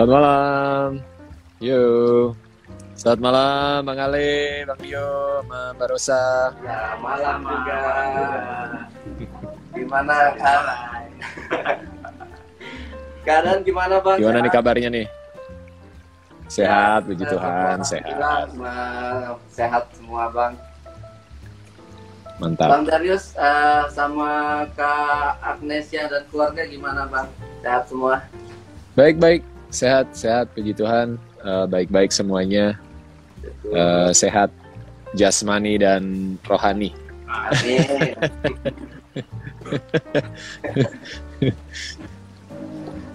Selamat malam. Yo. Selamat malam Bang Ale, Bang Dio, sama Mbak Rosa. Ya, malam juga. Gimana keadaan? Keadaan gimana Bang? Gimana nih Sehat? kabarnya nih? Sehat, puji Tuhan, Alhamdulillah, sehat. sehat semua Bang. Mantap. Bang Darius sama Kak Agnesia dan keluarga gimana Bang? Sehat semua? Baik-baik, sehat, puji Tuhan. Baik-baik semuanya. Sehat jasmani dan rohani. Amin.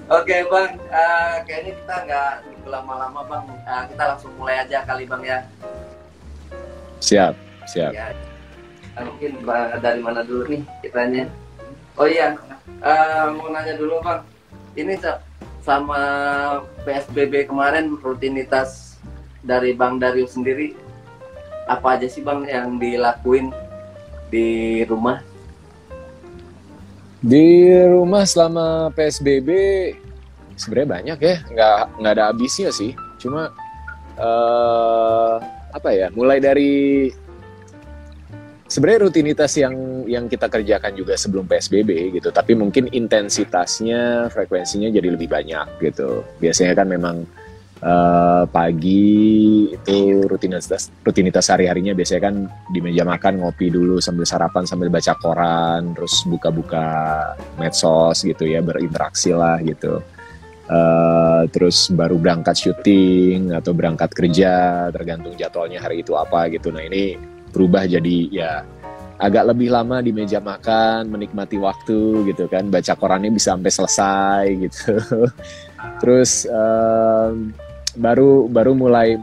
Oke Bang, kayaknya kita nggak lama-lama Bang. Kita langsung mulai aja kali Bang ya. Siap. Ya, mungkin dari mana dulu nih kitanya? Oh iya, mau nanya dulu Bang. Ini sama PSBB kemarin rutinitas dari Bang Darius sendiri apa aja sih Bang yang dilakuin di rumah? Di rumah selama PSBB sebenarnya banyak ya, nggak ada habisnya sih. Cuma mulai dari sebenarnya rutinitas yang kita kerjakan juga sebelum PSBB gitu, tapi mungkin intensitasnya, frekuensinya jadi lebih banyak gitu. Biasanya kan memang pagi itu rutinitas hari-harinya biasanya kan di meja makan ngopi dulu sambil sarapan sambil baca koran, terus buka-buka medsos gitu ya, berinteraksi lah gitu. Terus baru berangkat syuting atau berangkat kerja, tergantung jadwalnya hari itu apa gitu. Nah ini berubah jadi ya agak lebih lama di meja makan, menikmati waktu gitu kan, baca korannya bisa sampai selesai gitu. Terus baru mulai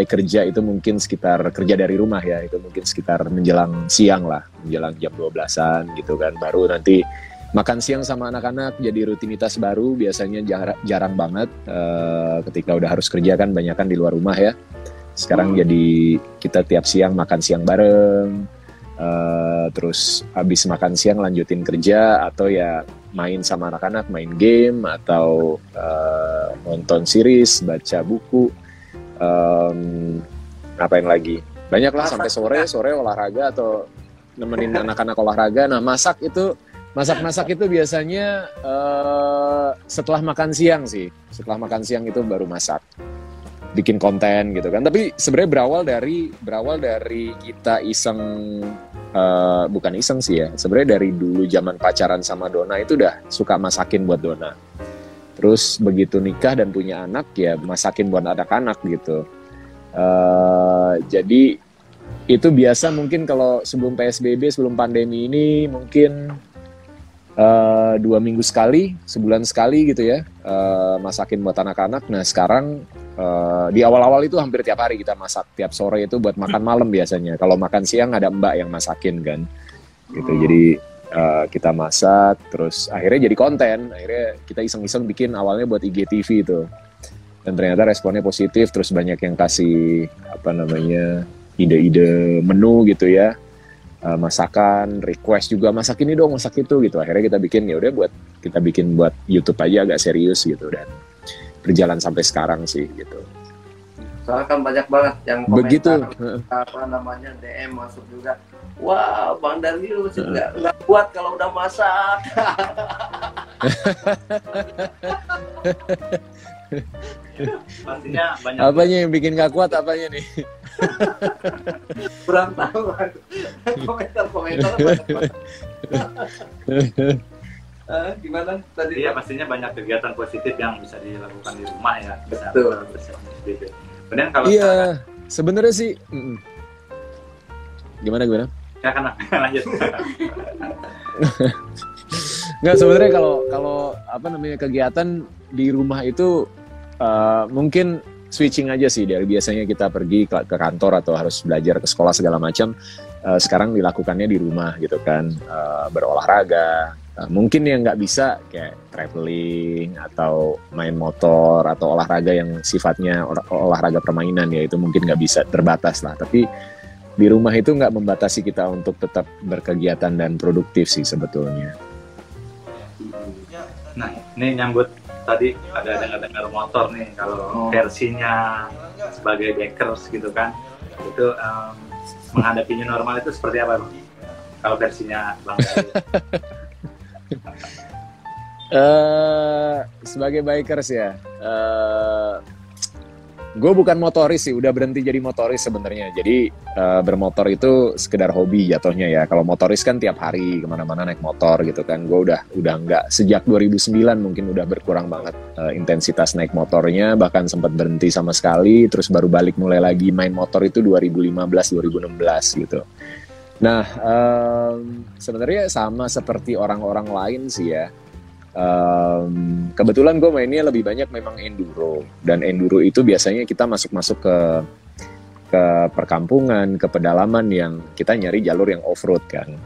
kerja itu mungkin sekitar kerja dari rumah ya, itu mungkin sekitar menjelang siang lah, menjelang jam 12-an gitu kan. Baru nanti makan siang sama anak-anak jadi rutinitas baru, biasanya jarang banget ketika udah harus kerja kan, banyak kan di luar rumah ya. Sekarang jadi kita tiap siang makan siang bareng, terus habis makan siang lanjutin kerja atau ya main sama anak-anak, main game atau nonton series, baca buku, ngapain lagi? Banyak lah sampai sore olahraga atau nemenin anak-anak olahraga. Nah masak itu biasanya setelah makan siang sih. Setelah makan siang itu baru masak, bikin konten gitu kan. Tapi sebenarnya berawal dari kita iseng, bukan iseng sih ya. Sebenarnya dari dulu zaman pacaran sama Dona itu udah suka masakin buat Dona. Terus begitu nikah dan punya anak ya masakin buat anak-anak gitu. Jadi itu biasa mungkin kalau sebelum PSBB, sebelum pandemi ini mungkin 2 minggu sekali, sebulan sekali gitu ya, masakin buat anak-anak. Nah sekarang di awal-awal itu hampir tiap hari kita masak, tiap sore itu buat makan malam biasanya. Kalau makan siang ada mbak yang masakin kan, gitu. Jadi kita masak, terus akhirnya jadi konten. Akhirnya kita iseng-iseng bikin awalnya buat IGTV itu, dan ternyata responnya positif. Terus banyak yang kasih ide-ide menu gitu ya. Masakan, request juga masak ini dong, masak itu gitu. Akhirnya kita bikin buat YouTube aja agak serius gitu, dan berjalan sampai sekarang sih gitu. Soalnya kan banyak banget yang komentar, begitu DM masuk juga. Wah, Bang Darius nggak kuat kalau udah masak. Pastinya banyak. Apanya yang bikin gak kuat, apanya nih? Kurang tahu. Komentar banyak banget. Gimana tadi? Iya, pastinya banyak kegiatan positif yang bisa dilakukan di rumah ya. Betul. Kemudian kalau sebenarnya sih gimana? Ya kan lanjut. Nggak, sebenarnya kalau kegiatan di rumah itu mungkin switching aja sih dari biasanya kita pergi ke kantor atau harus belajar ke sekolah segala macam. Sekarang dilakukannya di rumah gitu kan, berolahraga. Mungkin yang nggak bisa kayak traveling atau main motor atau olahraga yang sifatnya olahraga permainan ya, itu mungkin nggak bisa, terbatas lah. Tapi di rumah itu nggak membatasi kita untuk tetap berkegiatan dan produktif sih sebetulnya. Nah, ini nyambut tadi ada dengar motor nih, kalau versinya sebagai backers gitu kan, itu menghadapi new normal itu seperti apa Bang? Kalau versinya Bang Dayu? Sebagai bikers ya, gue bukan motoris sih, udah berhenti jadi motoris sebenarnya. Jadi bermotor itu sekedar hobi jatuhnya ya. Kalau motoris kan tiap hari kemana-mana naik motor gitu kan. Gue udah nggak, sejak 2009 mungkin udah berkurang banget intensitas naik motornya. Bahkan sempat berhenti sama sekali. Terus baru balik mulai lagi main motor itu 2015-2016 gitu. Nah sebenarnya sama seperti orang-orang lain sih ya. Kebetulan gue mainnya lebih banyak memang enduro, dan enduro itu biasanya kita masuk ke perkampungan, ke pedalaman yang kita nyari jalur yang off-road kan.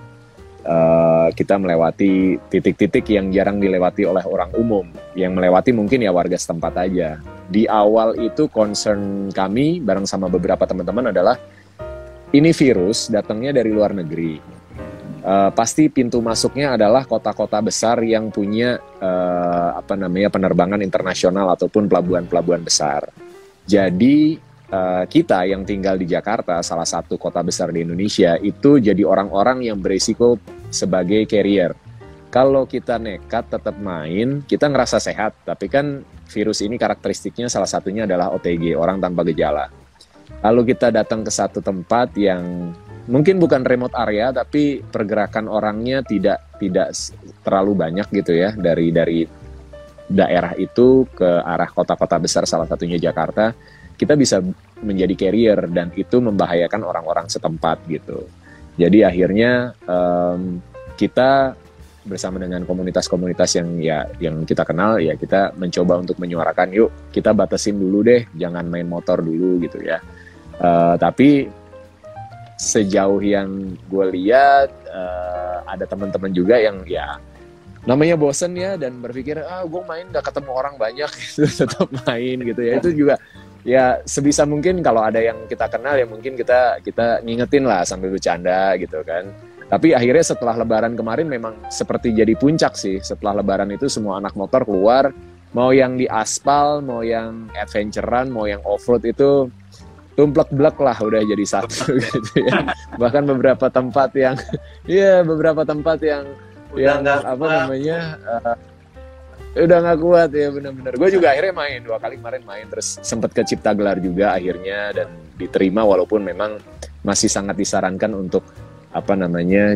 Kita melewati titik-titik yang jarang dilewati oleh orang umum, yang melewati mungkin ya warga setempat aja. Di awal itu concern kami bareng sama beberapa teman-teman adalah ini virus datangnya dari luar negeri. Pasti pintu masuknya adalah kota-kota besar yang punya penerbangan internasional ataupun pelabuhan-pelabuhan besar. Jadi kita yang tinggal di Jakarta, salah satu kota besar di Indonesia, itu jadi orang-orang yang berisiko sebagai carrier. Kalau kita nekat tetap main, kita ngerasa sehat, tapi kan virus ini karakteristiknya salah satunya adalah OTG, orang tanpa gejala. Lalu kita datang ke satu tempat yang mungkin bukan remote area, tapi pergerakan orangnya tidak terlalu banyak gitu ya, dari daerah itu ke arah kota-kota besar, salah satunya Jakarta. Kita bisa menjadi carrier dan itu membahayakan orang-orang setempat gitu. Jadi akhirnya kita bersama dengan komunitas-komunitas yang kita kenal ya, kita mencoba untuk menyuarakan, yuk kita batasin dulu deh, jangan main motor dulu gitu ya. Tapi sejauh yang gue lihat ada teman-teman juga yang ya namanya bosen ya, dan berpikir gue main gak ketemu orang banyak gitu, tetap main gitu ya. Itu juga ya sebisa mungkin kalau ada yang kita kenal ya mungkin kita ngingetin lah sambil bercanda gitu kan. Tapi akhirnya setelah lebaran kemarin memang seperti jadi puncak sih. Setelah lebaran itu semua anak motor keluar, mau yang di aspal, mau yang adventurean, mau yang off-road, itu tumplek-blek lah udah jadi satu gitu ya. Bahkan beberapa tempat yang udah nggak kuat ya, benar-benar. Gue juga akhirnya main 2 kali kemarin, terus sempet ke Cipta Gelar juga akhirnya, dan diterima walaupun memang masih sangat disarankan untuk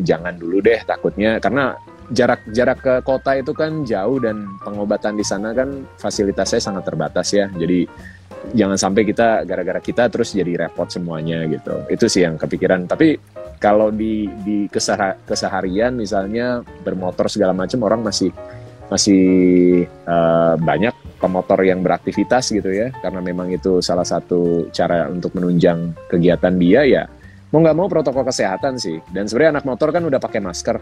jangan dulu deh, takutnya karena jarak ke kota itu kan jauh dan pengobatan di sana kan fasilitasnya sangat terbatas ya. Jadi jangan sampai kita gara-gara kita terus jadi repot semuanya gitu. Itu sih yang kepikiran. Tapi kalau di keseharian misalnya bermotor segala macam, orang masih banyak pemotor yang beraktivitas gitu ya, karena memang itu salah satu cara untuk menunjang kegiatan dia ya. Mau nggak mau protokol kesehatan sih. Dan sebenarnya anak motor kan udah pakai masker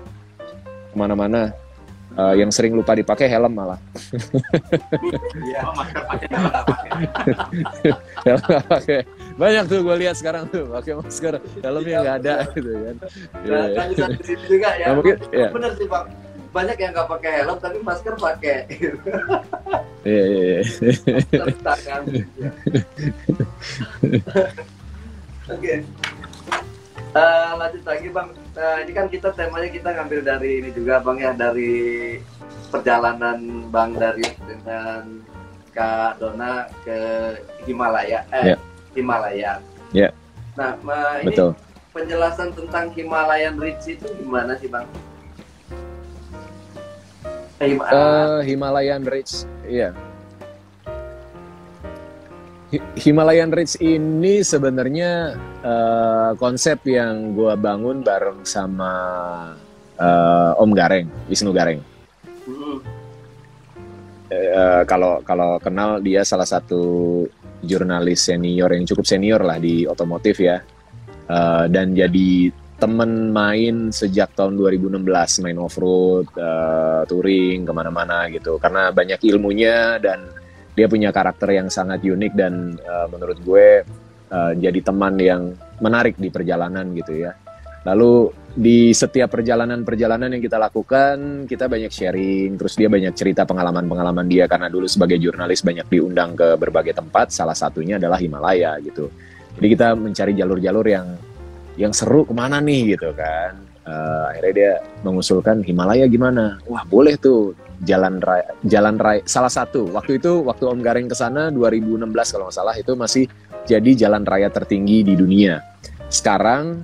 kemana-mana. Yang sering lupa dipakai helm malah. Iya, masker pakai helm Helm nggak pakai. Banyak tuh gue lihat sekarang tuh pakai masker, helmnya nggak ada gitu kan. Kan bisa di sini juga ya. Nah, mungkin, ya. Bener sih Bang. Banyak yang nggak pakai helm tapi masker pakai. Iya. Tangan. Oke. Lanjut lagi Bang. Ini kan temanya kita ngambil dari ini juga Bang ya, dari perjalanan Bang dari dengan Kak Dona ke Himalaya. Himalaya. Ya. Nah, ini Betul. penjelasan tentang Himalayan Ridge itu gimana sih Bang? Himalayan Ridge, iya. Himalayan Ridge ini sebenarnya konsep yang gue bangun bareng sama Om Gareng, Wisnu Gareng. Kalau kenal, dia salah satu jurnalis senior yang cukup senior lah di otomotif ya, dan jadi temen main sejak tahun 2016, main off-road, touring, kemana-mana gitu. Karena banyak ilmunya dan dia punya karakter yang sangat unik dan menurut gue jadi teman yang menarik di perjalanan gitu ya. Lalu di setiap perjalanan-perjalanan yang kita lakukan, kita banyak sharing, terus dia banyak cerita pengalaman-pengalaman dia, karena dulu sebagai jurnalis banyak diundang ke berbagai tempat, salah satunya adalah Himalaya gitu. Jadi kita mencari jalur-jalur yang seru kemana nih gitu kan. Akhirnya dia mengusulkan Himalaya gimana? Wah boleh tuh, jalan raya salah satu. Waktu Om Gareng kesana 2016 kalau nggak salah, itu masih jadi jalan raya tertinggi di dunia. Sekarang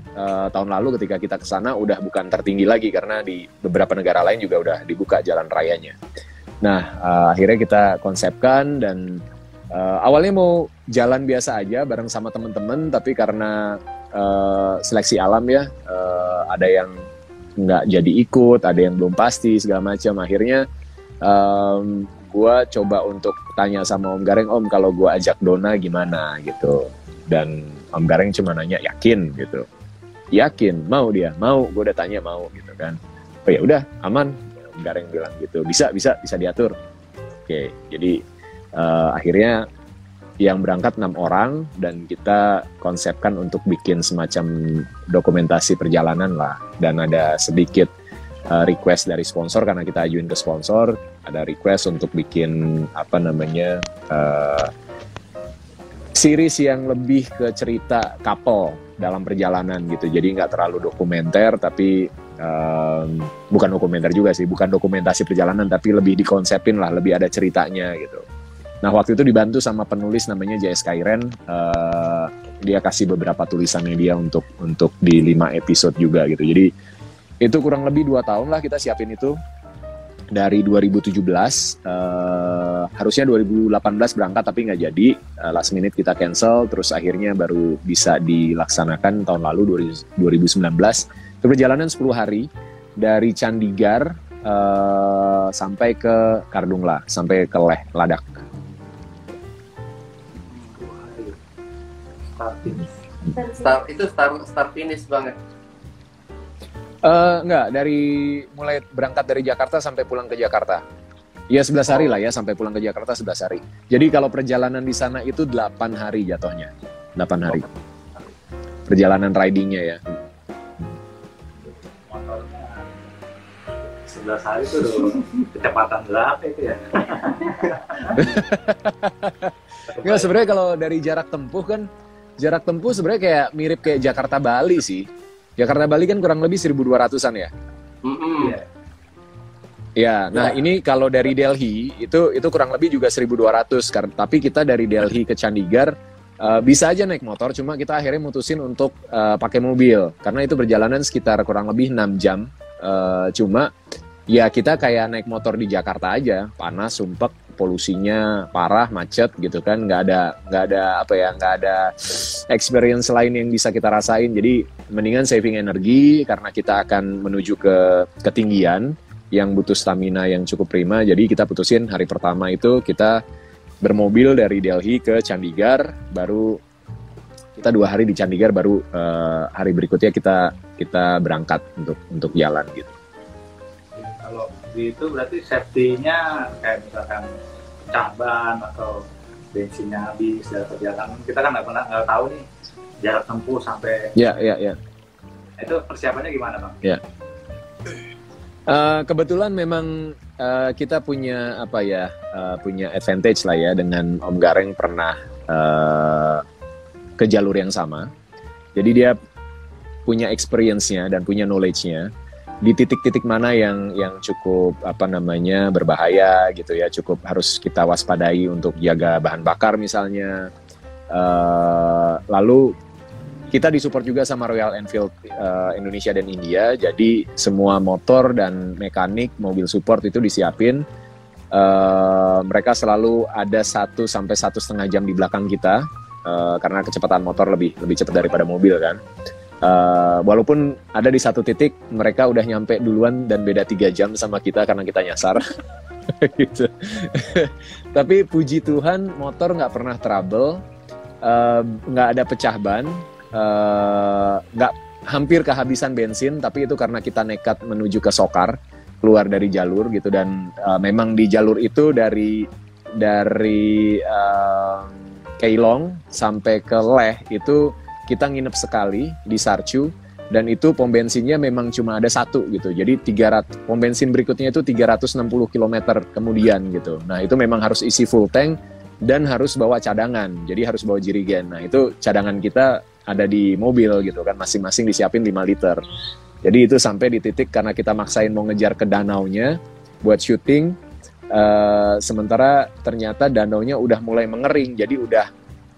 tahun lalu ketika kita kesana udah bukan tertinggi lagi, karena di beberapa negara lain juga udah dibuka jalan rayanya. Nah akhirnya kita konsepkan, dan awalnya mau jalan biasa aja bareng sama teman-teman, tapi karena seleksi alam ya, ada yang nggak jadi ikut, ada yang belum pasti segala macam. Akhirnya gue coba untuk tanya sama Om Gareng, Om kalau gue ajak Dona gimana gitu. Dan Om Gareng cuma nanya yakin gitu. Yakin, mau dia, mau. Gue udah tanya mau gitu kan. Oh ya udah aman. Om Gareng bilang gitu. Bisa diatur. Oke, jadi akhirnya yang berangkat 6 orang, dan kita konsepkan untuk bikin semacam dokumentasi perjalanan lah. Dan ada sedikit request dari sponsor, karena kita ajuin ke sponsor, ada request untuk bikin series yang lebih ke cerita couple dalam perjalanan gitu. Jadi nggak terlalu dokumenter, tapi bukan dokumenter juga sih, bukan dokumentasi perjalanan, tapi lebih dikonsepin lah, lebih ada ceritanya gitu. Nah waktu itu dibantu sama penulis namanya J.S. Kairen, dia kasih beberapa tulisannya dia untuk di 5 episode juga gitu. Jadi itu kurang lebih 2 tahun lah kita siapin itu. Dari 2017, harusnya 2018 berangkat tapi nggak jadi, last minute kita cancel, terus akhirnya baru bisa dilaksanakan tahun lalu 2019. Itu perjalanan 10 hari dari Chandigarh sampai ke Kardungla, sampai ke Leh, Ladakh. Start finish banget. Enggak, mulai berangkat dari Jakarta sampai pulang ke Jakarta. Ya 11 hari lah ya, sampai pulang ke Jakarta 11 hari. Jadi kalau perjalanan di sana itu 8 hari jatuhnya. 8 hari. Perjalanan ridingnya ya. Motornya 11 hari itu udah kecepatan berapa itu ya? Enggak, sebenarnya kalau dari jarak tempuh sebenarnya kayak mirip kayak Jakarta Bali sih. Jakarta Bali kan kurang lebih 1.200-an ya. Ya, nah ini kalau dari Delhi itu kurang lebih juga 1.200, tapi kita dari Delhi ke Chandigarh bisa aja naik motor, cuma kita akhirnya mutusin untuk pakai mobil karena itu perjalanan sekitar kurang lebih 6 jam. Cuma ya kita kayak naik motor di Jakarta aja, panas, sumpek, polusinya parah, macet gitu kan, nggak ada experience lain yang bisa kita rasain. Jadi mendingan saving energi karena kita akan menuju ke ketinggian yang butuh stamina yang cukup prima. Jadi kita putusin hari pertama itu kita bermobil dari Delhi ke Chandigarh, baru kita 2 hari di Chandigarh, baru hari berikutnya kita berangkat untuk jalan gitu. Kalau itu berarti safety-nya kayak misalkan pecah ban atau bensinnya habis dalam perjalanan, kita kan nggak tahu nih jarak tempuh sampai. Ya. Itu persiapannya gimana Bang? Ya. Kebetulan memang kita punya punya advantage lah ya, dengan Om Gareng pernah ke jalur yang sama. Jadi dia punya experience-nya dan punya knowledge-nya di titik-titik mana yang cukup berbahaya gitu ya, cukup harus kita waspadai untuk jaga bahan bakar misalnya. Lalu kita disupport juga sama Royal Enfield Indonesia dan India, jadi semua motor dan mekanik mobil support itu disiapin. Mereka selalu ada 1 sampai 1,5 jam di belakang kita, karena kecepatan motor lebih cepat daripada mobil kan. Walaupun ada di satu titik mereka udah nyampe duluan dan beda 3 jam sama kita karena kita nyasar. Gitu. Tapi puji Tuhan motor nggak pernah trouble, nggak ada pecah ban, nggak hampir kehabisan bensin, tapi itu karena kita nekat menuju ke Sokar, keluar dari jalur gitu. Dan memang di jalur itu dari Keylong sampai ke Leh itu kita nginep sekali di Sarchu, dan itu pom bensinnya memang cuma ada satu gitu. Jadi 300 pom bensin berikutnya itu 360 km kemudian gitu. Nah, itu memang harus isi full tank dan harus bawa cadangan. Jadi harus bawa jerigen. Nah, itu cadangan kita ada di mobil gitu kan, masing-masing disiapin 5 liter. Jadi itu sampai di titik karena kita maksain mau ngejar ke danaunya buat syuting, sementara ternyata danaunya udah mulai mengering, jadi udah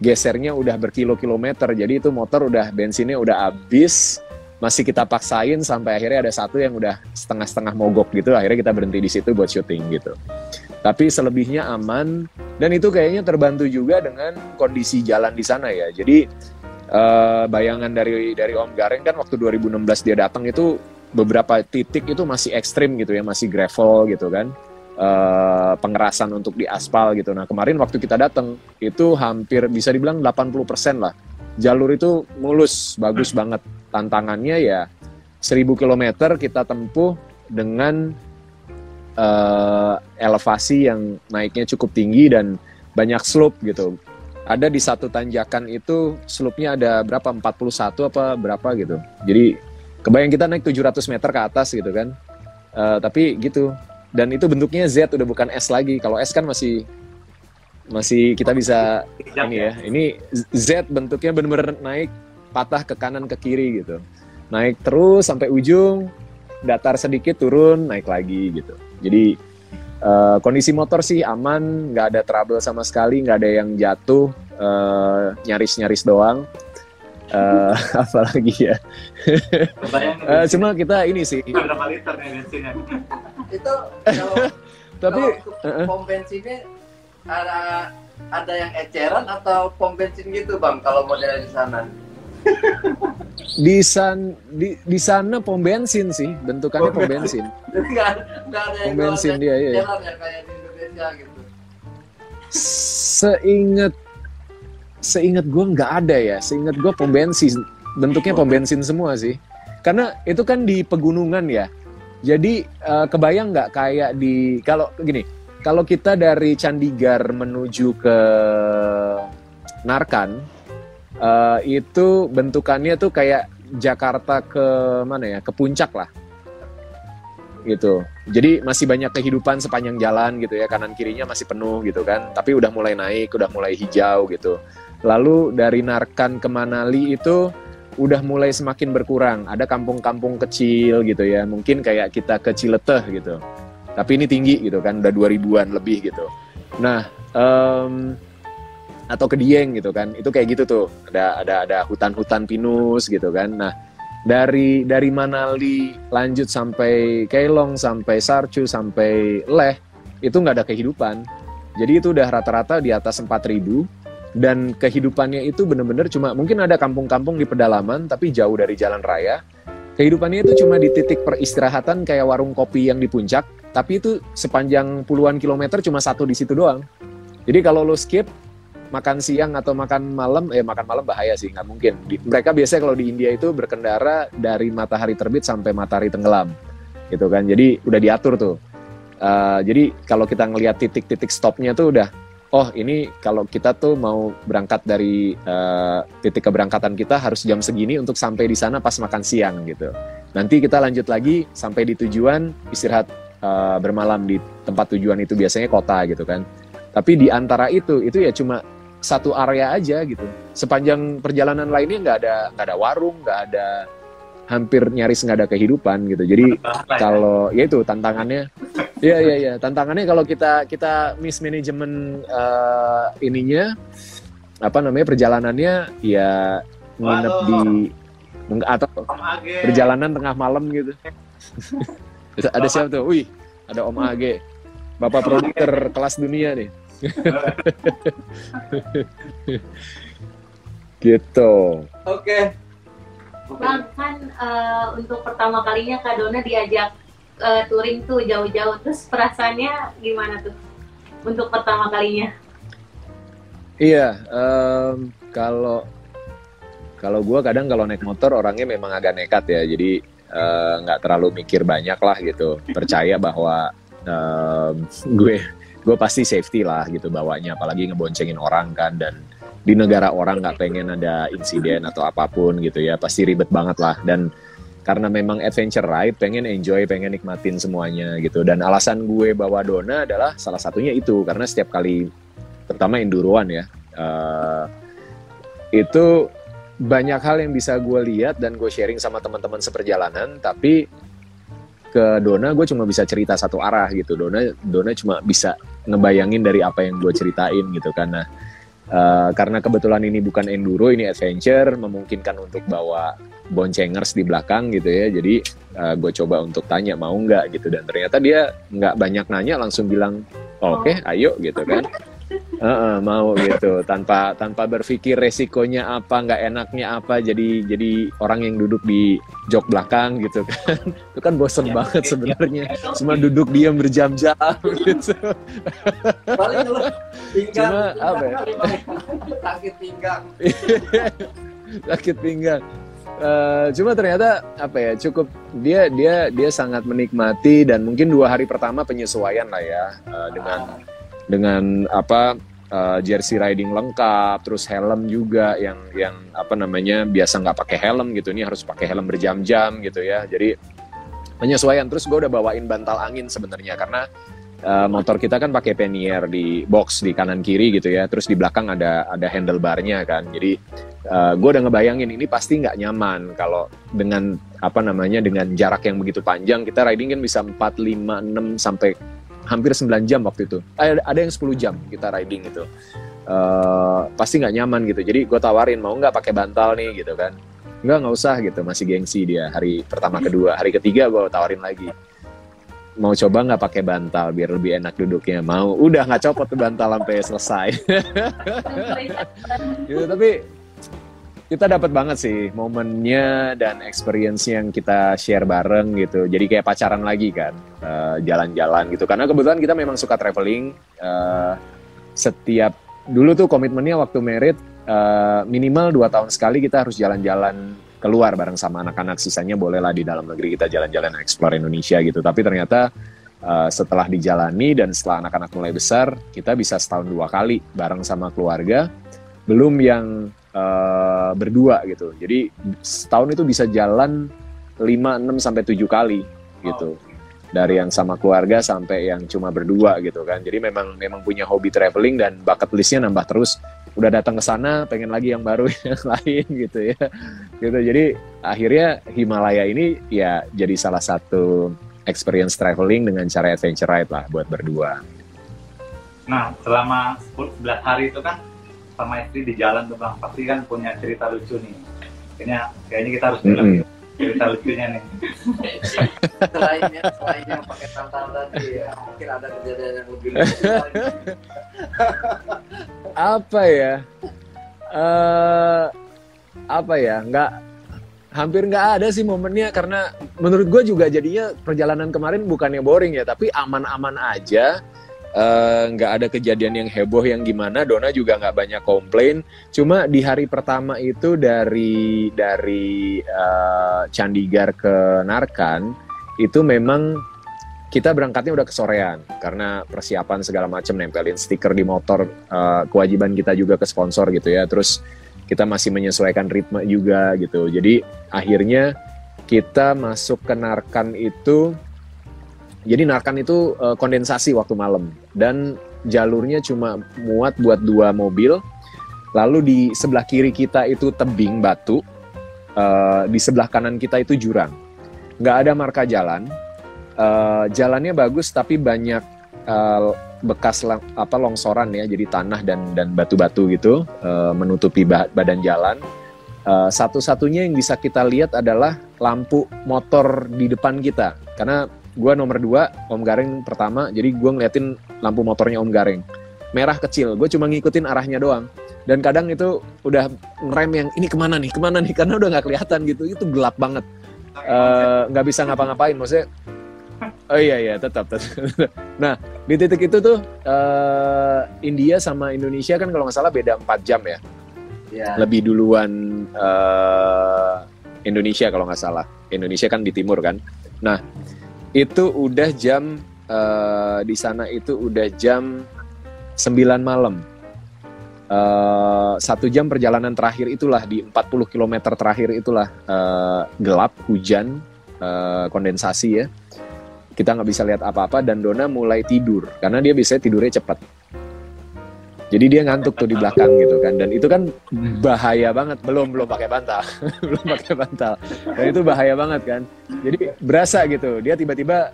gesernya udah berkilo-kilometer. Jadi itu motor udah bensinnya udah habis, masih kita paksain sampai akhirnya ada satu yang udah setengah-setengah mogok gitu. Akhirnya kita berhenti di situ buat syuting gitu. Tapi selebihnya aman, dan itu kayaknya terbantu juga dengan kondisi jalan di sana ya. Jadi bayangan dari Om Gareng kan waktu 2016 dia datang itu beberapa titik itu masih ekstrim gitu ya, masih gravel gitu kan, pengerasan untuk di aspal gitu. Nah, kemarin waktu kita datang itu hampir bisa dibilang 80% lah. Jalur itu mulus, bagus banget. Tantangannya ya 1000 km kita tempuh dengan elevasi yang naiknya cukup tinggi dan banyak slope gitu. Ada di satu tanjakan itu slope-nya ada berapa, 41 apa berapa gitu. Jadi kebayang kita naik 700 meter ke atas gitu kan. Tapi gitu. Dan itu bentuknya Z, udah bukan S lagi. Kalau S kan masih kita bisa ini ya. Ini Z bentuknya benar-benar naik, patah ke kanan ke kiri gitu. Naik terus sampai ujung, datar sedikit turun, naik lagi gitu. Jadi kondisi motor sih aman, nggak ada trouble sama sekali, nggak ada yang jatuh, nyaris-nyaris doang. Apalagi ya. Cuma kita ini sih. Berapa liter nih bensinnya? Itu Tapi kalau pom bensinnya ada yang eceran atau pom bensin gitu Bang kalau modelnya di sana? Di sana pom bensin sih, bentukannya pom bensin. Jadi nggak ada yang pom bensin dia ya. eceran ya kayak di Indonesia gitu. Seingat gue nggak ada ya. Seingat gue pom bensin, bentuknya pom bensin semua sih. Karena itu kan di pegunungan ya. Jadi kebayang nggak kayak di kalau kita dari Chandigarh menuju ke Narkan, itu bentukannya tuh kayak Jakarta ke mana ya, ke puncak lah gitu. Jadi masih banyak kehidupan sepanjang jalan gitu ya, kanan kirinya masih penuh gitu kan, tapi udah mulai naik, udah mulai hijau gitu. Lalu dari Narkan ke Manali itu udah mulai semakin berkurang, ada kampung-kampung kecil gitu ya, mungkin kayak kita ke Cileteh gitu, tapi ini tinggi gitu kan, udah 2000-an lebih gitu. Nah, atau ke Dieng gitu kan, itu kayak gitu tuh, ada hutan-hutan pinus gitu kan. Nah, dari Manali lanjut sampai Keilong, sampai Sarchu, sampai Leh, itu nggak ada kehidupan. Jadi itu udah rata-rata di atas 4.000, dan kehidupannya itu bener-bener cuma, mungkin ada kampung-kampung di pedalaman tapi jauh dari jalan raya. Kehidupannya itu cuma di titik peristirahatan kayak warung kopi yang di puncak, tapi itu sepanjang puluhan kilometer cuma satu di situ doang. Jadi kalau lo skip makan siang atau makan malam bahaya sih, nggak mungkin. Mereka biasanya kalau di India itu berkendara dari matahari terbit sampai matahari tenggelam gitu kan. Jadi udah diatur tuh. Jadi kalau kita ngelihat titik-titik stopnya tuh udah, oh ini kalau kita tuh mau berangkat dari titik keberangkatan kita harus jam segini untuk sampai di sana pas makan siang gitu. Nanti kita lanjut lagi sampai di tujuan, istirahat bermalam di tempat tujuan itu, biasanya kota gitu kan. Tapi di antara itu ya cuma satu area aja gitu. Sepanjang perjalanan lainnya nggak ada warung, nggak ada, hampir nyaris nggak ada kehidupan gitu. Jadi kalau ya itu tantangannya. Iya. Tantangannya kalau kita mismanagement ininya, perjalanannya ya nginep di atau perjalanan tengah malam gitu. Ada siapa tuh? Wih, ada Om Age, Bapak produser kelas dunia nih. Gitu. Oke. Bang, kan untuk pertama kalinya Kak Dona diajak touring tuh jauh-jauh, terus perasaannya gimana tuh untuk pertama kalinya? Iya, kalau gue kadang kalau naik motor orangnya memang agak nekat ya, jadi nggak terlalu mikir banyak lah gitu, percaya bahwa gue pasti safety lah gitu bawanya, apalagi ngeboncengin orang kan, dan di negara orang nggak pengen ada insiden atau apapun gitu ya, pasti ribet banget lah. Dan karena memang adventure ride, pengen enjoy, pengen nikmatin semuanya gitu. Dan alasan gue bawa Dona adalah salah satunya itu, karena setiap kali, terutama enduroan ya, itu banyak hal yang bisa gue lihat dan gue sharing sama teman-teman seperjalanan, tapi ke Dona gue cuma bisa cerita satu arah gitu. Dona cuma bisa ngebayangin dari apa yang gue ceritain gitu kan. Nah, karena kebetulan ini bukan enduro, ini adventure, memungkinkan untuk bawa boncengers di belakang gitu ya. Jadi gue coba untuk tanya mau nggak gitu, dan ternyata dia nggak banyak nanya, langsung bilang oke, ayo gitu kan. Mau gitu, tanpa berpikir resikonya apa, nggak enaknya apa, jadi orang yang duduk di jok belakang gitu kan. Itu kan bosen banget sebenarnya, cuma duduk diam berjam-jam gitu. Paling lu pinggang, Cuma apa ya? sakit pinggang. Sakit pinggang. Cuma ternyata apa ya, cukup dia sangat menikmati, dan mungkin 2 hari pertama penyesuaian lah ya, dengan apa, jersey riding lengkap, terus helm juga yang apa namanya, biasa nggak pakai helm gitu, ini harus pakai helm berjam-jam gitu ya. Jadi penyesuaian. Terus gue udah bawain bantal angin sebenarnya, karena motor kita kan pakai pannier di box di kanan kiri gitu ya, terus di belakang ada handlebarnya kan. Jadi gue udah ngebayangin ini pasti nggak nyaman kalau dengan apa namanya, dengan jarak yang begitu panjang. Kita riding kan bisa 4, 5, 6 sampai hampir 9 jam waktu itu. Ada yang 10 jam kita riding itu. Pasti nggak nyaman gitu. Jadi gue tawarin, mau nggak pakai bantal nih gitu kan. Nggak usah gitu, masih gengsi dia. Hari pertama, kedua, hari ketiga gue tawarin lagi. Mau coba nggak pakai bantal biar lebih enak duduknya? Mau. Udah nggak copot tuh bantal sampai selesai. Gitu, tapi kita dapat banget sih momennya dan experience yang kita share bareng gitu. Jadi kayak pacaran lagi kan, jalan-jalan gitu. Karena kebetulan kita memang suka traveling. Dulu tuh komitmennya waktu merit, minimal 2 tahun sekali kita harus jalan-jalan keluar bareng sama anak-anak. Sisanya bolehlah di dalam negeri kita jalan-jalan explore Indonesia gitu. Tapi ternyata setelah dijalani dan setelah anak-anak mulai besar, kita bisa setahun 2 kali bareng sama keluarga. Belum yang berdua gitu. Jadi setahun itu bisa jalan 5, 6 sampai 7 kali gitu. Dari yang sama keluarga sampai yang cuma berdua gitu kan. Jadi memang punya hobi traveling, dan bucket listnya nambah terus. Udah datang ke sana, pengen lagi yang baru, yang lain gitu ya. Gitu. Jadi akhirnya Himalaya ini ya jadi salah satu experience traveling dengan cara adventure ride lah buat berdua. Nah, selama 11 hari itu kan sama istri di jalan tuh Bang, pasti kan punya cerita lucu nih. Kayaknya kita harus bilang cerita lucunya nih. Selain yang pakai bantal tadi ya, mungkin ada kejadian yang lebih lucu lagi. Apa ya? Hampir nggak ada sih momennya, karena menurut gue juga jadinya perjalanan kemarin bukannya boring ya, tapi aman-aman aja. Nggak ada kejadian yang heboh yang gimana. Dona juga nggak banyak komplain. Cuma di hari pertama itu dari Chandigarh ke Narkan itu memang kita berangkatnya udah kesorean karena persiapan segala macam, nempelin stiker di motor, kewajiban kita juga ke sponsor gitu ya. Terus kita masih menyesuaikan ritme juga gitu. Jadi akhirnya kita masuk ke Narkan itu. Jadi Narkan itu kondensasi waktu malam, dan jalurnya cuma muat buat 2 mobil. Lalu di sebelah kiri kita itu tebing batu, di sebelah kanan kita itu jurang. Nggak ada marka jalan, jalannya bagus tapi banyak bekas longsoran ya, jadi tanah dan batu-batu gitu menutupi badan jalan. Satu-satunya yang bisa kita lihat adalah lampu motor di depan kita, karena gue nomor 2, Om Gareng pertama, jadi gue ngeliatin lampu motornya Om Gareng. Merah kecil, gue cuma ngikutin arahnya doang. Dan kadang itu udah ngerem yang ini kemana nih, karena udah gak kelihatan gitu, itu gelap banget. Gak bisa ngapa-ngapain, maksudnya, oh iya, tetap. Nah, di titik itu tuh, India sama Indonesia kan kalau gak salah beda 4 jam ya. Yeah. Lebih duluan Indonesia kalau gak salah. Indonesia kan di timur kan. Nah, itu udah jam di sana itu udah jam 9 malam. 1 jam perjalanan terakhir itulah, di 40 km terakhir itulah gelap, hujan, kondensasi ya. Kita nggak bisa lihat apa-apa dan Donna mulai tidur karena dia biasanya tidurnya cepat. Jadi dia ngantuk tuh di belakang gitu kan, dan itu kan bahaya banget, belum pakai bantal, belum pakai bantal, dan itu bahaya banget kan. Jadi berasa gitu, dia tiba-tiba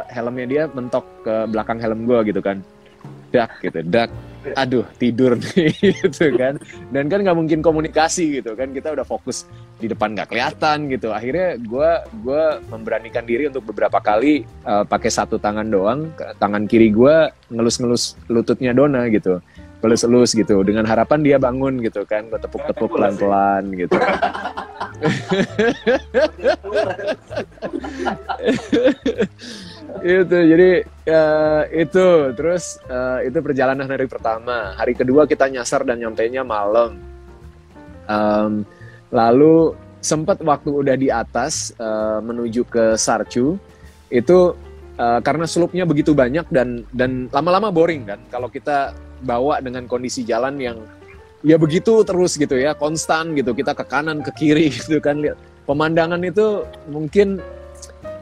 helmnya dia mentok ke belakang helm gue gitu kan, dak gitu, dak, aduh tidur nih gitu kan, dan kan nggak mungkin komunikasi gitu kan, kita udah fokus di depan nggak kelihatan gitu. Akhirnya gue memberanikan diri untuk beberapa kali pakai satu tangan doang, tangan kiri gue ngelus-ngelus lututnya Donna gitu. Elus-elus gitu, dengan harapan dia bangun gitu kan, gue tepuk-tepuk pelan-pelan gitu. Itu jadi itu terus itu perjalanan hari pertama. Hari kedua kita nyasar dan nyampainya malam. Lalu sempat waktu udah di atas menuju ke Sarchu itu karena slope-nya begitu banyak dan lama-lama boring kan kalau kita bawa dengan kondisi jalan yang ya begitu terus gitu ya, konstan gitu, kita ke kanan ke kiri gitu kan, pemandangan itu mungkin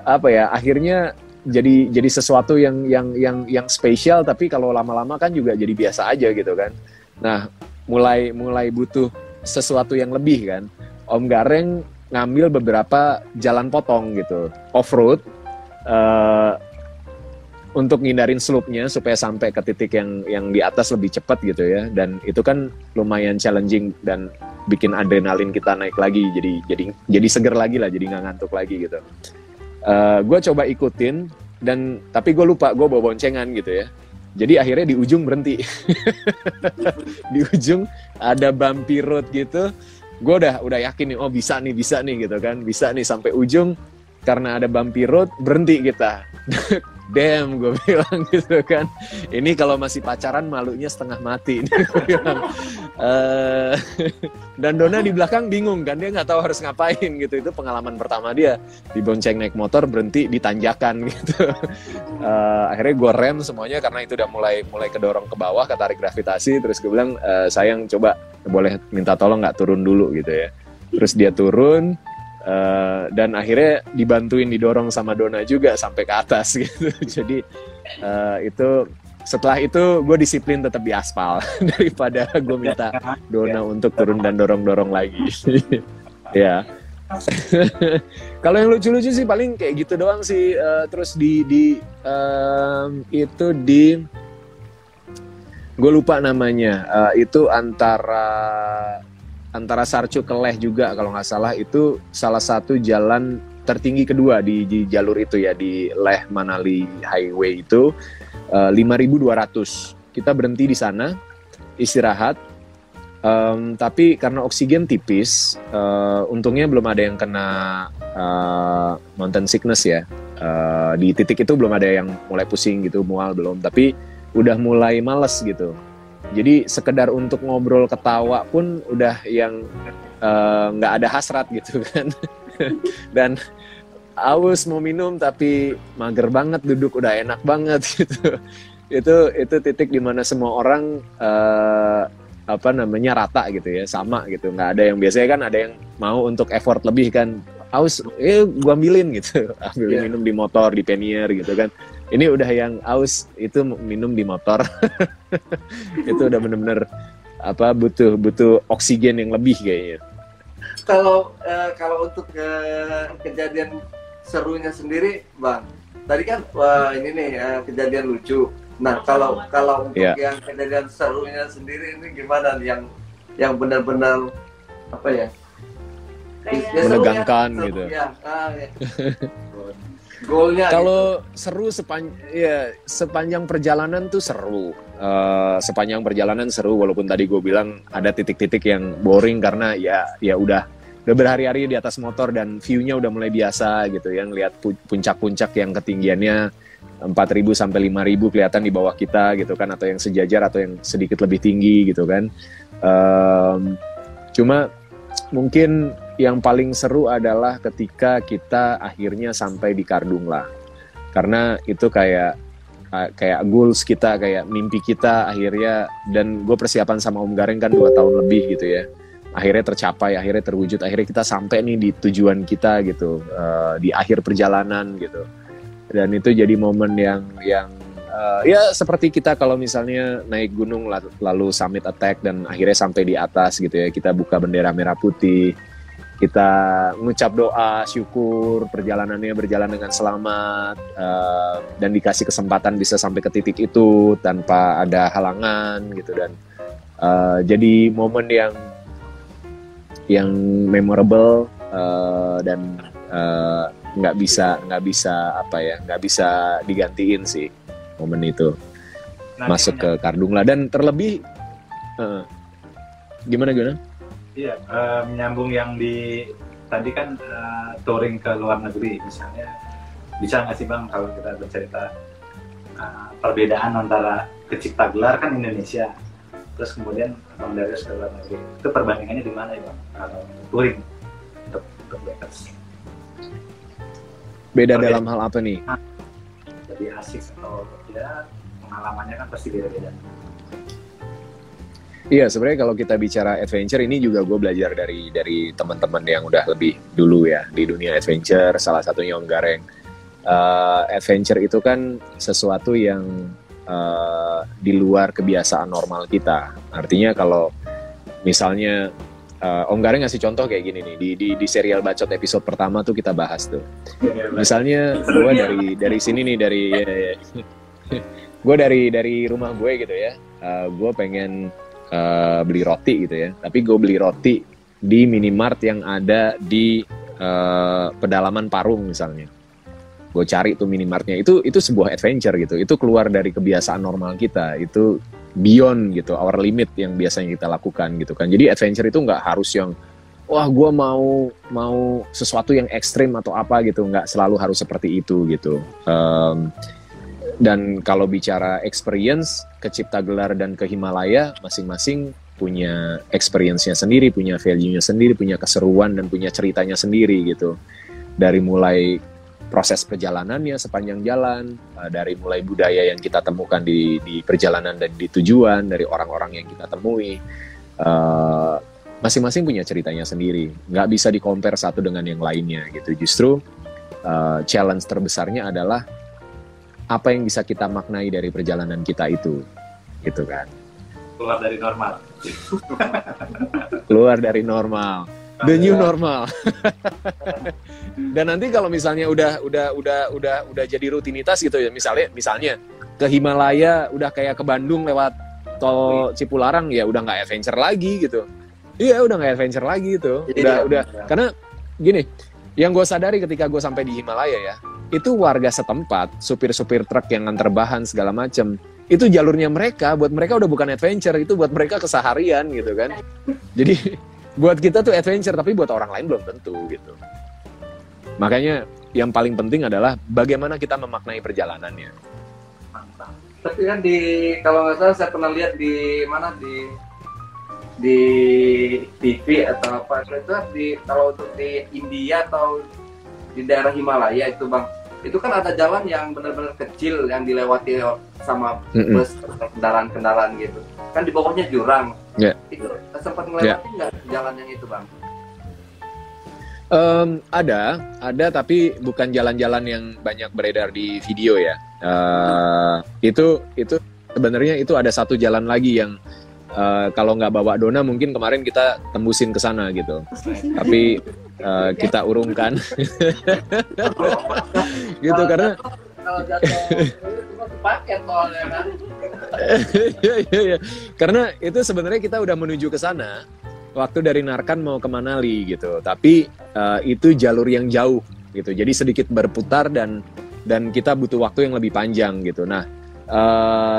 apa ya, akhirnya jadi sesuatu yang spesial, tapi kalau lama-lama kan juga jadi biasa aja gitu kan. Nah, mulai butuh sesuatu yang lebih kan. Om Gareng ngambil beberapa jalan potong gitu, off-road, untuk ngindarin slope-nya supaya sampai ke titik yang di atas lebih cepat gitu ya, dan itu kan lumayan challenging dan bikin adrenalin kita naik lagi, jadi seger lagi lah, jadi nggak ngantuk lagi gitu. Gue coba ikutin tapi gue lupa gue bawa boncengan gitu ya, jadi akhirnya di ujung berhenti. Di ujung ada bumpy road gitu, gue udah yakin nih, oh bisa nih gitu kan, bisa nih sampai ujung. Karena ada bumpy road berhenti kita. Damn, gue bilang gitu kan. Ini kalau masih pacaran malunya setengah mati. Gue bilang. Dan Donna di belakang bingung kan, dia nggak tahu harus ngapain gitu. Itu pengalaman pertama dia, dibonceng naik motor berhenti di tanjakan gitu. Akhirnya gue rem semuanya karena itu udah mulai kedorong ke bawah, ketarik gravitasi. Terus gue bilang, sayang coba boleh minta tolong nggak turun dulu gitu ya. Terus dia turun. Dan akhirnya dibantuin didorong sama Donna juga sampai ke atas gitu. Jadi itu setelah itu gue disiplin tetap di aspal daripada gue minta Donna untuk turun dan dorong lagi. Ya. Kalau yang lucu-lucu sih paling kayak gitu doang sih. Terus itu di gue lupa namanya. Itu antara Sarchu ke Leh juga kalau nggak salah, itu salah satu jalan tertinggi kedua di jalur itu ya, di Leh Manali Highway itu 5.200. Kita berhenti di sana istirahat, tapi karena oksigen tipis, untungnya belum ada yang kena mountain sickness ya. Di titik itu belum ada yang mulai pusing gitu, mual belum, tapi udah mulai males gitu. Jadi sekedar untuk ngobrol ketawa pun udah yang nggak ada hasrat gitu kan. Dan aus mau minum tapi mager banget, duduk udah enak banget gitu. Itu titik dimana semua orang rata gitu ya, sama gitu. Nggak ada yang, biasanya kan ada yang mau untuk effort lebih kan. Aus, gua ambilin gitu, ambilin minum di motor, di pannier gitu kan. Ini udah yang aus itu minum di motor. Itu udah bener-bener butuh oksigen yang lebih kayaknya. Kalau untuk kejadian serunya sendiri, Bang, tadi kan ini nih kejadian lucu. Nah, kalau untuk yang kejadian serunya sendiri ini gimana nih, yang benar-benar apa ya? Menegangkan gitu. Ya. Goalnya kalau gitu. Seru sepanjang perjalanan tuh seru. Sepanjang perjalanan seru, walaupun tadi gue bilang ada titik-titik yang boring karena ya udah berhari-hari di atas motor dan view-nya udah mulai biasa gitu ya, ngelihat puncak-puncak yang ketinggiannya 4.000 sampai 5.000 kelihatan di bawah kita gitu kan, atau yang sejajar atau yang sedikit lebih tinggi gitu kan. Cuma mungkin yang paling seru adalah ketika kita akhirnya sampai di Kardung lah, karena itu kayak kayak goals kita, kayak mimpi kita akhirnya, dan gue persiapan sama Om Gareng kan 2 tahun lebih gitu ya, akhirnya tercapai, akhirnya terwujud, akhirnya kita sampai nih di tujuan kita gitu, di akhir perjalanan gitu. Dan itu jadi momen yang ya seperti kita kalau misalnya naik gunung lalu summit attack dan akhirnya sampai di atas gitu ya, kita buka bendera merah putih, kita mengucap doa syukur perjalanannya berjalan dengan selamat, dan dikasih kesempatan bisa sampai ke titik itu tanpa ada halangan gitu. Dan jadi momen yang memorable, dan nggak bisa digantiin sih momen itu. Masuk ke Kardungla, dan terlebih gimana? Iya, menyambung yang di tadi kan, touring ke luar negeri misalnya, bisa nggak sih Bang kalau kita bercerita perbedaan antara ke Ciptagelar kan Indonesia, terus kemudian Bang Darius ke luar negeri, itu perbandingannya di mana ya Bang kalau touring untuk bikers? Beda dalam hal apa nih? Jadi asik atau ya pengalamannya kan pasti beda-beda. Iya, sebenarnya kalau kita bicara adventure ini juga gue belajar dari teman-teman yang udah lebih dulu ya di dunia adventure, salah satunya Om Gareng. Adventure itu kan sesuatu yang di luar kebiasaan normal kita. Artinya kalau misalnya Om Gareng ngasih contoh kayak gini nih, di serial Bacot episode pertama tuh kita bahas tuh. Misalnya gue dari sini nih, gue dari rumah gue gitu ya, gue pengen beli roti gitu ya, tapi gue beli roti di minimart yang ada di pedalaman Parung misalnya. Gue cari tuh minimartnya, itu sebuah adventure gitu, itu keluar dari kebiasaan normal kita, itu beyond gitu, our limit yang biasanya kita lakukan gitu kan. Jadi adventure itu nggak harus yang wah gue mau sesuatu yang ekstrim atau apa gitu, nggak selalu harus seperti itu gitu. Dan kalau bicara experience, ke Ciptagelar dan ke Himalaya masing-masing punya experience-nya sendiri, punya value-nya sendiri, punya keseruan dan punya ceritanya sendiri gitu. Dari mulai proses perjalanannya sepanjang jalan, dari mulai budaya yang kita temukan di perjalanan dan di tujuan, dari orang-orang yang kita temui, masing-masing punya ceritanya sendiri, nggak bisa di-compare satu dengan yang lainnya gitu. Justru challenge terbesarnya adalah apa yang bisa kita maknai dari perjalanan kita itu, gitu kan. Keluar dari normal. Keluar dari normal. The new normal. Dan nanti kalau misalnya udah jadi rutinitas gitu ya, misalnya ke Himalaya udah kayak ke Bandung lewat tol Cipularang, ya udah nggak adventure lagi gitu. Iya, udah nggak adventure lagi gitu. Udah. Karena gini, yang gue sadari ketika gue sampai di Himalaya ya, itu warga setempat, supir-supir truk yang nganter bahan segala macem, itu jalurnya mereka, buat mereka udah bukan adventure, itu buat mereka keseharian gitu kan. Jadi buat kita tuh adventure, tapi buat orang lain belum tentu gitu. Makanya yang paling penting adalah bagaimana kita memaknai perjalanannya. Mantap. Tapi kan kalau nggak salah saya pernah lihat di mana di TV atau apa itu kalau untuk di India atau di daerah Himalaya itu Bang, itu kan ada jalan yang benar-benar kecil yang dilewati sama bus kendaraan-kendaraan gitu. Kan di bawahnya jurang. Yeah. Itu sempat melewati nggak jalan yang itu Bang? Ada, tapi bukan jalan-jalan yang banyak beredar di video ya. Itu sebenarnya itu ada satu jalan lagi yang kalau nggak bawa Dona mungkin kemarin kita tembusin ke sana gitu. Tapi kita urungkan. Gitu karena kalau jatuh itu paket tolnya kan. Iya. Karena itu sebenarnya kita udah menuju ke sana waktu dari Narkan mau ke Manali gitu. Tapi itu jalur yang jauh gitu. Jadi sedikit berputar dan kita butuh waktu yang lebih panjang gitu. Nah,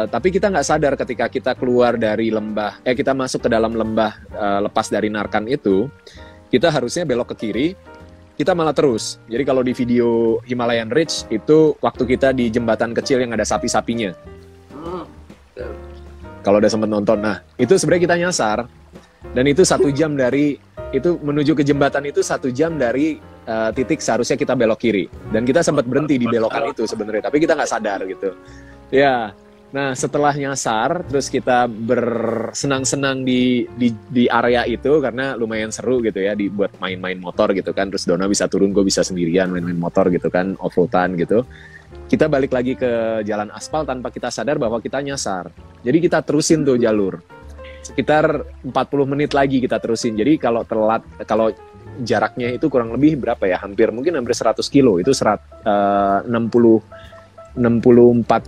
tapi kita nggak sadar ketika kita keluar dari lembah, kita masuk ke dalam lembah lepas dari Narkan itu, kita harusnya belok ke kiri, kita malah terus. Jadi kalau di video Himalayan Ridge itu waktu kita di jembatan kecil yang ada sapi-sapinya. Kalau udah sempet nonton, nah itu sebenarnya kita nyasar. Dan itu 1 jam dari, itu menuju ke jembatan itu 1 jam dari titik seharusnya kita belok kiri. Dan kita sempat berhenti di belokan itu sebenarnya, tapi kita nggak sadar gitu. Ya, nah setelah nyasar, terus kita bersenang-senang di area itu karena lumayan seru gitu ya, dibuat main-main motor gitu kan. Terus Dona bisa turun, gue bisa sendirian main-main motor gitu kan, off-roadan gitu. Kita balik lagi ke jalan aspal tanpa kita sadar bahwa kita nyasar. Jadi kita terusin tuh jalur. Sekitar 40 menit lagi kita terusin. Jadi kalau telat, kalau jaraknya itu kurang lebih berapa ya? Mungkin hampir 100 kilo. Itu 64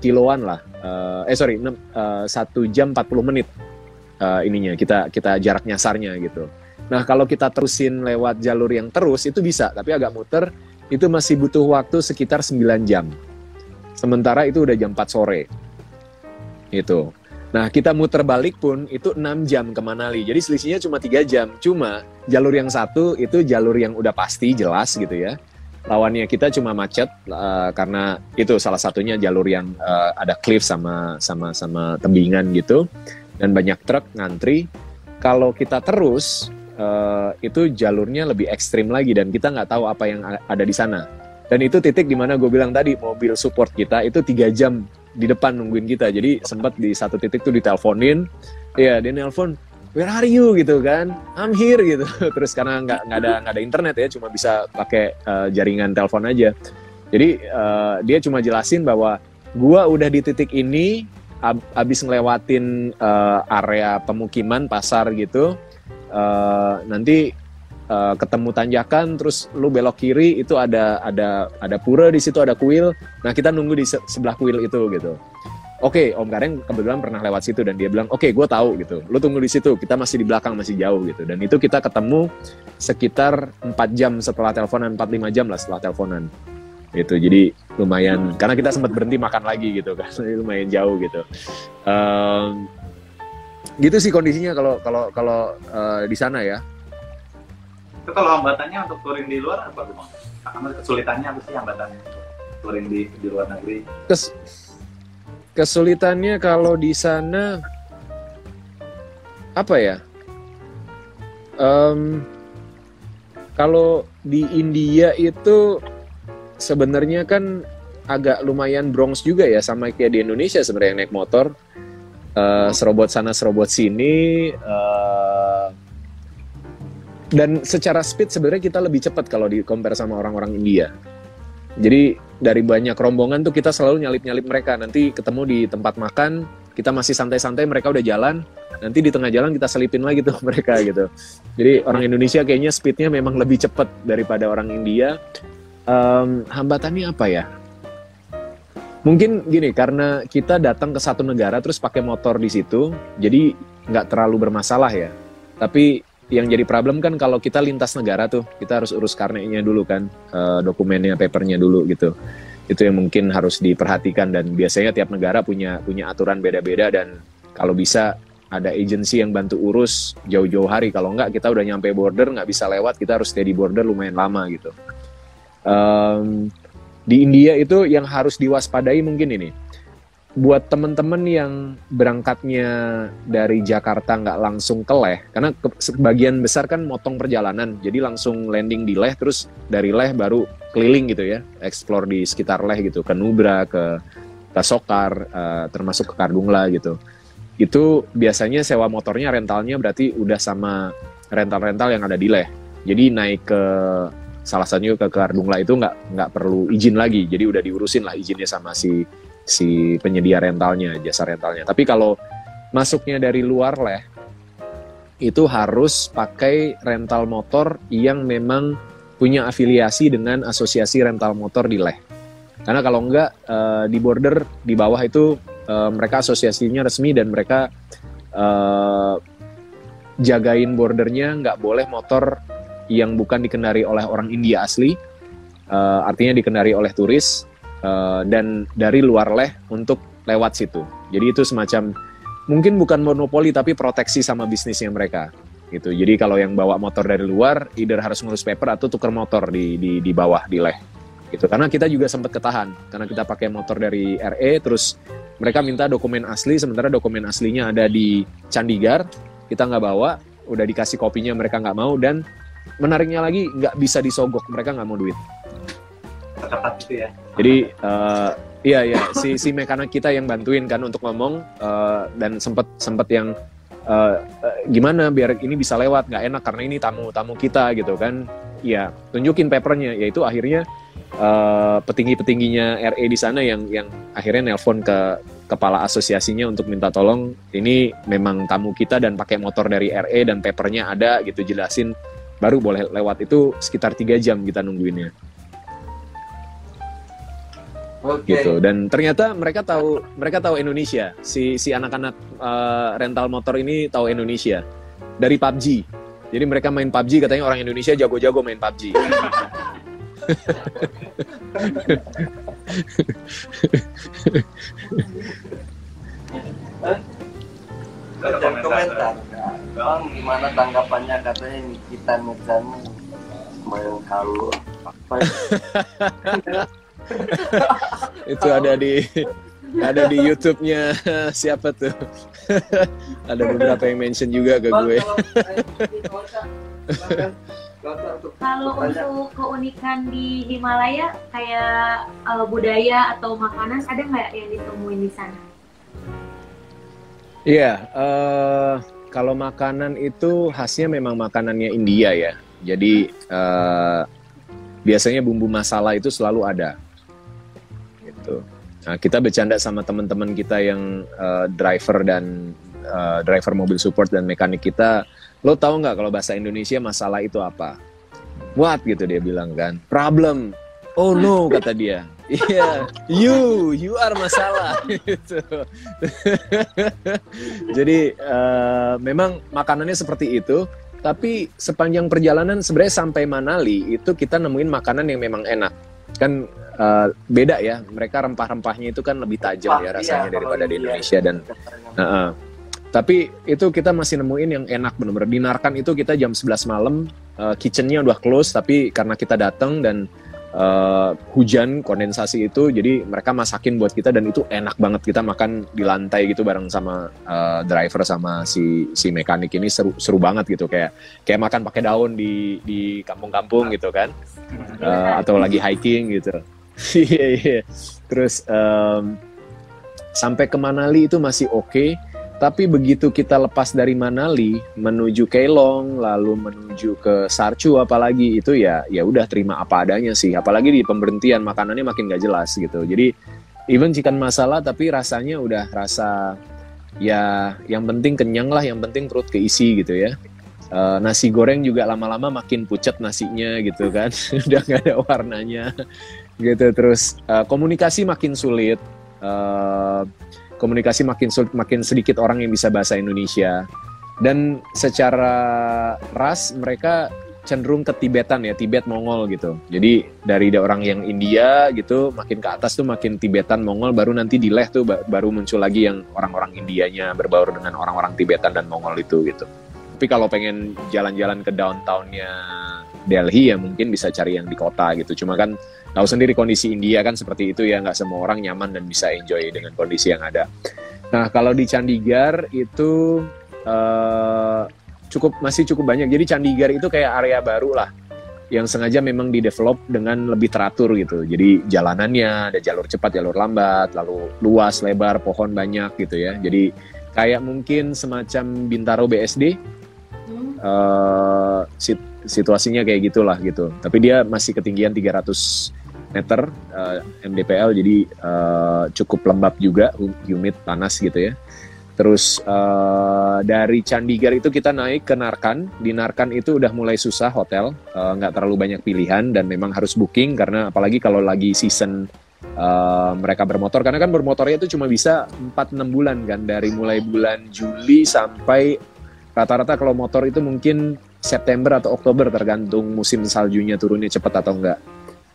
kiloan lah. 1 jam 40 menit ininya kita jarak nyasarnya gitu. Nah kalau kita terusin lewat jalur yang terus itu bisa, tapi agak muter, itu masih butuh waktu sekitar 9 jam. Sementara itu udah jam 4 sore. Itu. Nah kita muter balik pun itu 6 jam ke Manali. Jadi selisihnya cuma 3 jam. Cuma jalur yang satu itu jalur yang udah pasti jelas gitu ya. Lawannya kita cuma macet karena itu salah satunya jalur yang ada cliff sama tebingan gitu dan banyak truk ngantri. Kalau kita terus itu jalurnya lebih ekstrim lagi dan kita nggak tahu apa yang ada di sana. Dan itu titik dimana gue bilang tadi mobil support kita itu 3 jam di depan nungguin kita. Jadi sempat di satu titik tuh diteleponin, ya dia nelpon, where are you gitu kan, I'm here gitu. Terus karena nggak ada internet ya, cuma bisa pakai jaringan telepon aja. Jadi dia cuma jelasin bahwa gua udah di titik ini, abis ngelewatin area pemukiman pasar gitu, nanti ketemu tanjakan, terus lu belok kiri itu ada pura di situ, ada kuil. Nah kita nunggu di sebelah kuil itu gitu. Oke, Om Gareng kebetulan pernah lewat situ dan dia bilang, oke, gue tahu gitu. Lu tunggu di situ, kita masih di belakang, masih jauh gitu. Dan itu kita ketemu sekitar 4 jam setelah teleponan, 4-5 jam lah setelah teleponan. Itu jadi lumayan, karena kita sempat berhenti makan lagi gitu kan, lumayan jauh gitu. Gitu sih kondisinya kalau di sana ya. Itu kalau hambatannya untuk touring di luar apa Bang? Kesulitannya apa sih hambatannya touring di luar negeri? Kesulitannya kalau di sana apa ya? Kalau di India itu sebenarnya kan agak lumayan Bronx juga ya, sama kayak di Indonesia sebenarnya naik motor, serobot sana serobot sini. Dan secara speed sebenarnya kita lebih cepat kalau di compare sama orang-orang India. Jadi dari banyak rombongan tuh kita selalu nyalip-nyalip mereka. Nanti ketemu di tempat makan, kita masih santai-santai, mereka udah jalan. Nanti di tengah jalan kita selipin lagi tuh mereka gitu. Jadi orang Indonesia kayaknya speednya memang lebih cepat daripada orang India. Hambatannya apa ya? Mungkin gini, karena kita datang ke satu negara terus pakai motor di situ, jadi nggak terlalu bermasalah ya. Tapi yang jadi problem kan kalau kita lintas negara tuh, kita harus urus karnenya dulu kan, dokumennya, papernya dulu gitu. Itu yang mungkin harus diperhatikan dan biasanya tiap negara punya aturan beda-beda dan kalau bisa ada agensi yang bantu urus jauh-jauh hari. Kalau enggak kita udah nyampe border nggak bisa lewat, kita harus stay di border lumayan lama gitu. Di India itu yang harus diwaspadai mungkin ini. Buat teman-teman yang berangkatnya dari Jakarta nggak langsung ke Leh, karena sebagian besar kan motong perjalanan, jadi langsung landing di Leh, terus dari Leh baru keliling gitu ya, explore di sekitar Leh gitu, ke Nubra, ke Sokar, termasuk ke Kardungla gitu. Itu biasanya sewa motornya, rentalnya berarti udah sama rental-rental yang ada di Leh. Jadi naik ke salah satunya ke Kardungla itu nggak perlu izin lagi, jadi udah diurusin lah izinnya sama si penyedia rentalnya, jasa rentalnya. Tapi kalau masuknya dari luar Leh, itu harus pakai rental motor yang memang punya afiliasi dengan asosiasi rental motor di Leh. Karena kalau enggak, di border, di bawah itu mereka asosiasinya resmi dan mereka jagain bordernya, nggak boleh motor yang bukan dikendari oleh orang India asli, artinya dikendari oleh turis, dan dari luar Leh untuk lewat situ. Jadi itu semacam mungkin bukan monopoli tapi proteksi sama bisnisnya mereka gitu. Jadi kalau yang bawa motor dari luar either harus ngurus paper atau tukar motor di bawah di Leh gitu. Karena kita juga sempat ketahan karena kita pakai motor dari RE, terus mereka minta dokumen asli, sementara dokumen aslinya ada di Chandigarh, kita nggak bawa, udah dikasih kopinya mereka nggak mau, dan menariknya lagi nggak bisa disogok, mereka nggak mau duit. Cepat gitu ya. Jadi Iya, si mekanik kita yang bantuin kan untuk ngomong, dan sempet yang gimana biar ini bisa lewat, nggak enak karena ini tamu kita gitu kan. Ya tunjukin papernya, yaitu akhirnya petingginya RE di sana yang akhirnya nelpon ke kepala asosiasinya untuk minta tolong, ini memang tamu kita dan pakai motor dari RE dan papernya ada gitu, jelasin baru boleh lewat. Itu sekitar 3 jam kita nungguinnya. Gitu. Dan ternyata mereka tahu Indonesia. Si anak-anak rental motor ini tahu Indonesia dari PUBG. Jadi mereka main PUBG, katanya orang Indonesia jago-jago main PUBG. Baca komentar. Bang, gimana tanggapannya, katanya Nikita Mirzani main kalau itu ada di YouTube-nya siapa tuh? Ada beberapa yang mention juga ke gue. Kalau untuk keunikan di Himalaya kayak budaya atau makanan, ada nggak yang ditemuin di sana? Iya, kalau makanan itu khasnya memang makanannya India ya. Jadi biasanya bumbu masala itu selalu ada. Gitu. Nah, kita bercanda sama teman-teman kita yang driver mobil support dan mekanik kita. Lo tahu nggak kalau bahasa Indonesia masalah itu apa? What gitu dia bilang kan? Problem. Oh no, kata dia. Iya, you are masalah. Gitu. Jadi memang makanannya seperti itu. Tapi sepanjang perjalanan sebenarnya sampai Manali itu kita nemuin makanan yang memang enak. Kan beda ya. Mereka rempah-rempahnya itu kan lebih tajam ya rasanya daripada di Indonesia dan. Tapi itu kita masih nemuin yang enak bener-bener. Di Narkan itu kita jam 11 malam, kitchennya udah close, tapi karena kita datang dan hujan, kondensasi itu, jadi mereka masakin buat kita dan itu enak banget. Kita makan di lantai gitu bareng sama driver sama si mekanik ini, seru banget gitu, kayak makan pakai daun di kampung-kampung gitu kan, atau lagi hiking gitu. Iya. Terus sampai ke Manali itu masih oke. Tapi begitu kita lepas dari Manali menuju Keylong lalu menuju ke Sarchu apalagi itu ya udah terima apa adanya sih, apalagi di pemberhentian makanannya makin gak jelas gitu. Jadi even chicken masala tapi rasanya udah rasa ya yang penting kenyang lah, yang penting perut keisi gitu ya. Nasi goreng juga lama-lama makin pucat nasinya gitu kan. Udah gak ada warnanya gitu. Terus komunikasi makin sulit. Komunikasi makin sulit, makin sedikit orang yang bisa bahasa Indonesia. Dan secara ras mereka cenderung ke Tibetan ya, Tibet Mongol gitu. Jadi dari orang yang India gitu makin ke atas tuh makin Tibetan Mongol, baru nanti di leh tuh baru muncul lagi yang orang-orang Indianya berbaur dengan orang-orang Tibetan dan Mongol itu gitu. Tapi kalau pengen jalan-jalan ke downtown-nya Delhi ya mungkin bisa cari yang di kota gitu. Cuma kan tahu sendiri kondisi India kan seperti itu ya, nggak semua orang nyaman dan bisa enjoy dengan kondisi yang ada. Nah kalau di Chandigarh itu masih cukup banyak. Jadi Chandigarh itu kayak area baru lah, yang sengaja memang di-develop dengan lebih teratur gitu. Jadi jalanannya ada jalur cepat, jalur lambat, lalu luas, lebar, pohon banyak gitu ya. Jadi kayak mungkin semacam Bintaro BSD, situasinya kayak gitulah gitu. Tapi dia masih ketinggian 300 meter MDPL, jadi cukup lembab juga, humid, panas gitu ya. Terus dari Chandigarh itu kita naik ke Narkan. Di Narkan itu udah mulai susah hotel, nggak terlalu banyak pilihan dan memang harus booking karena apalagi kalau lagi season mereka bermotor, karena kan bermotornya itu cuma bisa 4-6 bulan kan, dari mulai bulan Juli sampai rata-rata kalau motor itu mungkin September atau Oktober tergantung musim saljunya turunnya cepat atau enggak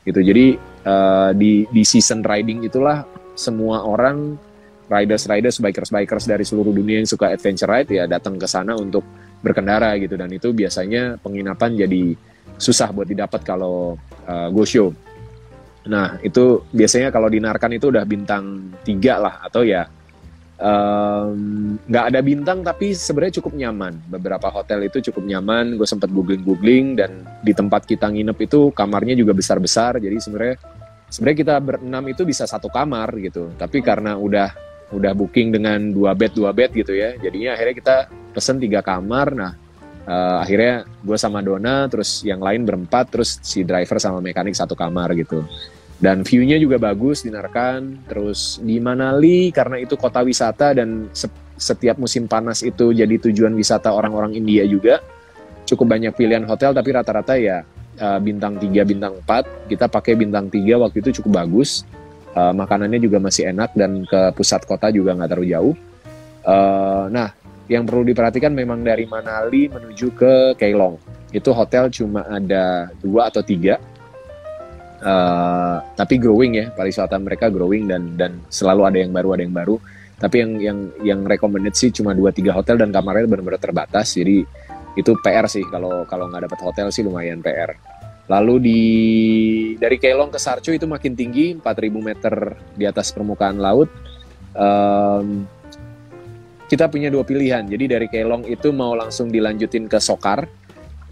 gitu. Jadi di season riding itulah semua orang, riders, bikers dari seluruh dunia yang suka adventure ride ya datang ke sana untuk berkendara gitu. Dan itu biasanya penginapan jadi susah buat didapat kalau go show. Nah itu biasanya kalau di Narkan itu udah bintang 3 lah, atau ya nggak ada bintang tapi sebenarnya cukup nyaman. Beberapa hotel itu cukup nyaman. Gue sempat googling dan di tempat kita nginep itu kamarnya juga besar-besar. Jadi sebenarnya sebenarnya kita berenam itu bisa satu kamar gitu, tapi karena udah booking dengan 2 bed gitu ya, jadinya akhirnya kita pesen 3 kamar. Nah akhirnya gue sama Dona, terus yang lain berempat, terus si driver sama mekanik satu kamar gitu. Dan view-nya juga bagus di Narkan. Terus di Manali karena itu kota wisata dan setiap musim panas itu jadi tujuan wisata orang-orang India juga. Cukup banyak pilihan hotel, tapi rata-rata ya bintang 3, bintang 4. Kita pakai bintang 3 waktu itu cukup bagus. Makanannya juga masih enak dan ke pusat kota juga nggak terlalu jauh. Nah, yang perlu diperhatikan memang dari Manali menuju ke Keylong. Itu hotel cuma ada 2 atau 3. Tapi growing ya, pariwisata mereka growing dan selalu ada yang baru. Tapi yang recommended sih cuma 2-3 hotel dan kamarnya benar-benar terbatas. Jadi itu PR sih, kalau nggak dapat hotel sih lumayan PR. Lalu dari Keylong ke Sarcho itu makin tinggi, 4.000 meter di atas permukaan laut. Kita punya 2 pilihan. Jadi dari Keylong itu mau langsung dilanjutin ke Sokar,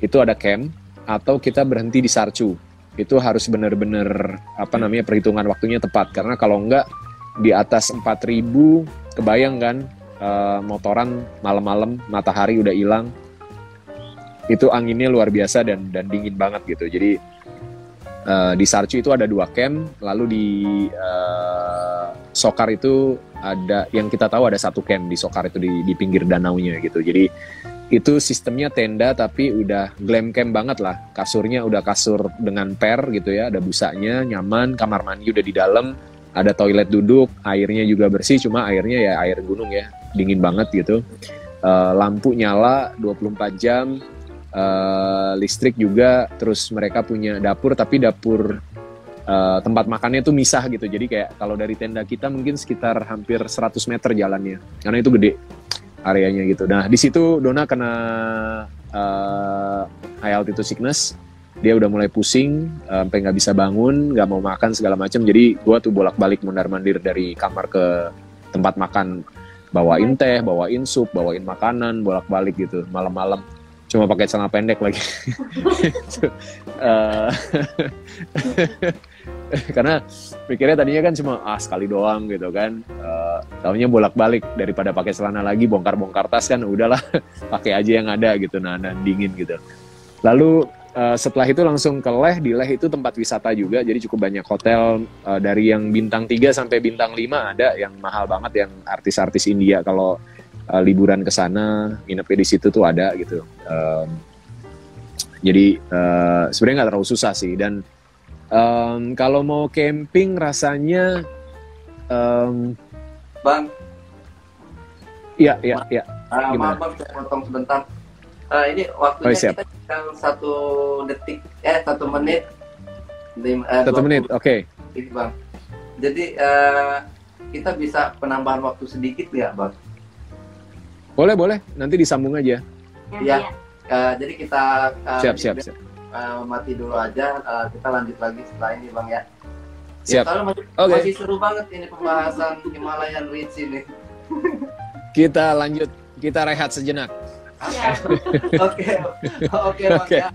itu ada camp, atau kita berhenti di Sarcho. Itu harus benar-benar perhitungan waktunya tepat, karena kalau enggak di atas 4.000 kebayang kan, motoran malam-malam, matahari udah hilang, itu anginnya luar biasa dan dingin banget gitu. Jadi di Sarcho itu ada 2 camp, lalu di Sokar itu ada, yang kita tahu ada 1 camp di Sokar itu di pinggir danaunya gitu. Jadi itu sistemnya tenda tapi udah glam camp banget lah. Kasurnya udah kasur dengan per gitu ya, ada busanya, nyaman, kamar mandi udah di dalam, ada toilet duduk, airnya juga bersih, cuma airnya ya air gunung ya, dingin banget gitu. Lampu nyala 24 jam, listrik juga, terus mereka punya dapur, tapi dapur tempat makannya tuh misah gitu. Jadi kayak kalau dari tenda kita mungkin sekitar hampir 100 meter jalannya, karena itu gede areanya gitu. Nah di situ Dona kena high altitude sickness, dia udah mulai pusing, sampai nggak bisa bangun, nggak mau makan segala macam. Jadi gua tuh bolak-balik mondar-mandir dari kamar ke tempat makan, bawain teh, bawain sup, bawain makanan, bolak-balik gitu malam-malam. Cuma pakai celana pendek lagi. Karena pikirnya tadinya kan cuma sekali doang gitu kan. Taunya bolak-balik, daripada pakai celana lagi, bongkar-bongkar tas kan, udahlah pakai aja yang ada gitu. Nah dingin gitu. Lalu setelah itu langsung ke Leh. Di Leh itu tempat wisata juga, jadi cukup banyak hotel, dari yang bintang 3 sampai bintang 5 ada, yang mahal banget, yang artis-artis India kalau liburan ke sana nginepnya di situ tuh ada gitu. Jadi sebenarnya nggak terlalu susah sih. Dan kalau mau camping rasanya Bang. Iya. Maaf Bang, saya potong sebentar. Ini waktunya kita tinggal 1 detik, 1 menit. 1 menit, oke. Bang. Jadi kita bisa penambahan waktu sedikit ya Bang? Boleh, nanti disambung aja. Iya. Jadi kita siap. mati dulu aja, kita lanjut lagi setelah ini Bang ya. Siap. Ya, masih seru banget ini pembahasan Himalayan Ridge ini. Kita lanjut, kita rehat sejenak. Oke Bang ya.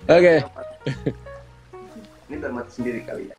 Oke. Ini udah mati sendiri kali ya.